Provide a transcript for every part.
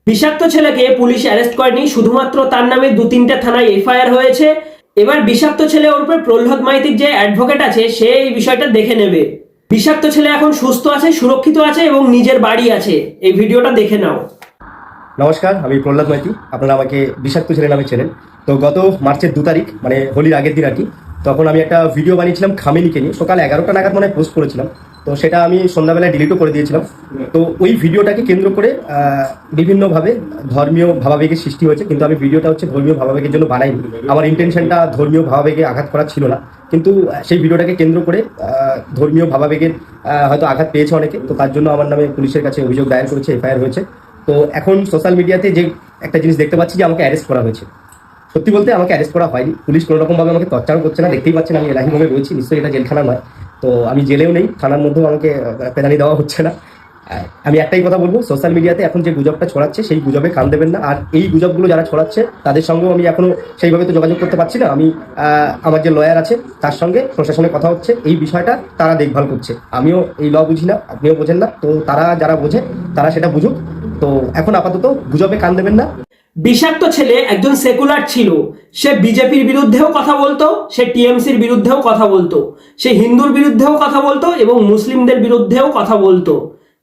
বিষাক্ত ছেলেকে police arrest করেনি, শুধুমাত্র তার নামে 2-3টে থানায় এফআইআর হয়েছে। এবার বিষাক্ত ছেলে ওরফে প্রহ্লাদ মাইতির যে অ্যাডভোকেট আছে সে এই বিষয়টা দেখে নেবে। বিষাক্ত ছেলে এখন সুস্থ আছে, সুরক্ষিত আছে এবং নিজের বাড়ি আছে। এই ভিডিওটা দেখে নাও। নমস্কার, আমি প্রহ্লাদ মাইতি। আপনারা আমাকে বিষাক্ত ছেলে নামে চেনেন। তো গত মার্চের 2 তারিখ মানে হোলির আগের দিন আর কি, তখন আমি একটা ভিডিও বানিয়েছিলাম খামেনিকে নিয়ে। সকাল 11টা নাগাদ মনে পোস্ট করেছিলাম, তো সেটা আমি সন্ধ্যাবেলায় ডিলিটও করে দিয়েছিলাম। তো ওই ভিডিওটাকে কেন্দ্র করে বিভিন্নভাবে ধর্মীয় ভাবাবেগের সৃষ্টি হয়েছে, কিন্তু আমি ভিডিওটা হচ্ছে ধর্মীয় ভাবাবেগের জন্য বানাইনি। আমার ইন্টেনশনটা ধর্মীয় ভাবাবেগে আঘাত করা ছিল না, কিন্তু সেই ভিডিওটাকে কেন্দ্র করে ধর্মীয় ভাবাবেগের হয়তো আঘাত পেয়েছে অনেকে। তো তার জন্য আমার নামে পুলিশের কাছে অভিযোগ দায়ের করেছে, এফআইআর হয়েছে। তো এখন সোশ্যাল মিডিয়াতে যে একটা জিনিস দেখতে পাচ্ছি যে আমাকে অ্যারেস্ট করা হয়েছে। সত্যি বলতে আমাকে অ্যারেস্ট করা হয়নি, পুলিশ কোনো রকমভাবে আমাকে টর্চারও করছে না। দেখতেই পাচ্ছেন আমি এলাহিভাবে রয়েছি, নিশ্চয়ই এটা জেলখানা নয়। তো আমি জেলেও নেই, থানার মধ্যেও আমাকে পেদানি দেওয়া হচ্ছে না। আমি একটাই কথা বলবো, সোশ্যাল মিডিয়াতে এখন যে গুজবটা ছড়াচ্ছে সেই গুজবে কান দেবেন না। আর এই গুজবগুলো যারা ছড়াচ্ছে তাদের সঙ্গেও আমি এখনো সেইভাবে তো যোগাযোগ করতে পারছি না। আমি আমার যে লয়ার আছে তার সঙ্গে প্রশাসনের কথা হচ্ছে, এই বিষয়টা তারা দেখভাল করছে। আমিও এই ল বুঝি না, আপনিও বোঝেন না, তো তারা যারা বোঝে তারা সেটা বুঝুক। তো এখন আপাতত গুজবে কান দেবেন না। বিষাক্ত ছেলে একজন সেকুলার ছিল। সে বিজেপির বিরুদ্ধেও কথা বলতো, সে টিএমসির বিরুদ্ধেও কথা বলতো, সে হিন্দুর বিরুদ্ধেও কথা বলতো এবং মুসলিমদের বিরুদ্ধেও কথা বলতো।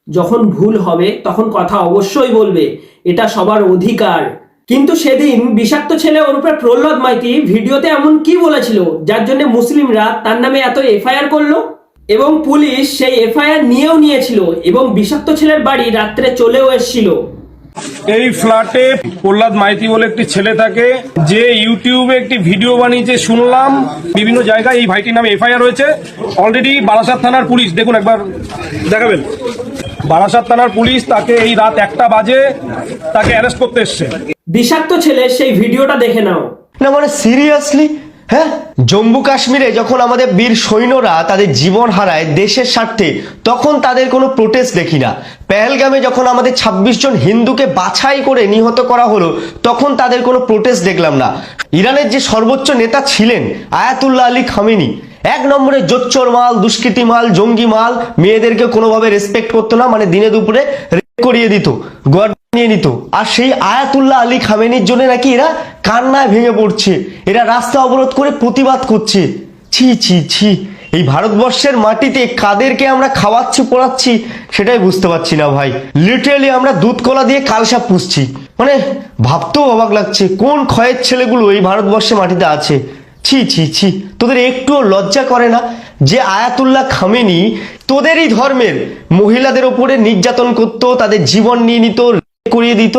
যখন ভুল হবে তখন কথা অবশ্যই বলবে, এটা সবার অধিকার। কিন্তু সেদিন বিষাক্ত ছেলে ওরূপে প্রহ্লাদ মাইতি ভিডিওতে এমন কি বলেছিল যার জন্য মুসলিমরা তার নামে এত এফআইআর করলো এবং পুলিশ সেই এফআইআর নিয়েছিল এবং বিষাক্ত ছেলের বাড়ি রাত্রে চলেও এসেছিল। এই ফ্ল্যাটে প্রহ্লাদ মাইতি বলে একটি ছেলে থাকে, যে ইউটিউবে একটি ভিডিও বানিয়েছে শুনলাম। বিভিন্ন জায়গায় এই ভাইটির নামে এফআইআর হয়েছে অলরেডি। বারাসাত থানার পুলিশ, দেখুন একবার দেখাবেন, বারাসাত থানার পুলিশ তাকে এই রাত 1টা বাজে তাকে অ্যারেস্ট করতে এসছে। বিষাক্ত ছেলে সেই ভিডিওটা দেখে নাও। না মানে সিরিয়াসলি, হ্যাঁ, জম্মু কাশ্মীরে যখন আমাদের বীর সৈন্যরা তাদের জীবন হারায় দেশের স্বার্থে, তখন তাদের কোনো প্রোটেস্ট দেখি না। পেহেলগামে যখন আমাদের 26 জন হিন্দুকে বাছাই করে নিহত করা হলো, তখন তাদের কোনো প্রোটেস্ট দেখলাম না। ইরানের যে সর্বোচ্চ নেতা ছিলেন আয়াতুল্লাহ আলী খামেনি, 1 নম্বরে জোচ্চোর মাল, দুষ্কৃতী মাল, জঙ্গি মাল, মেয়েদেরকে কোনোভাবে রেসপেক্ট করতো না, মানে দিনে দুপুরে রেপ করিয়ে দিত, নিয়ে নিত। আর সেই আয়াতুল্লাহ আলী খামেনির জন্য নাকি এরা কান্নায় ভেঙে পড়ছে, এরা রাস্তা অবরোধ করে প্রতিবাদ করছে। ছি ছি ছি, এই ভারতবর্ষের মাটিতে কাদেরকে আমরা খাওয়াচ্ছি পড়াচ্ছি সেটাই বুঝতে পারছি না ভাই। লিটারালি আমরা দুধ কলা দিয়ে কালসাপ পুষছি, মানে ভাবতেও অবাক লাগছে কোন ক্ষয়ের ছেলেগুলো এই ভারতবর্ষের মাটিতে আছে। ছি ছি ছি, তোদের একটুও লজ্জা করে না যে আয়াতুল্লাহ খামেনি তোদেরই ধর্মের মহিলাদের ওপরে নির্যাতন করতো, তাদের জীবন নিয়ে নিত, করিয়ে দিত,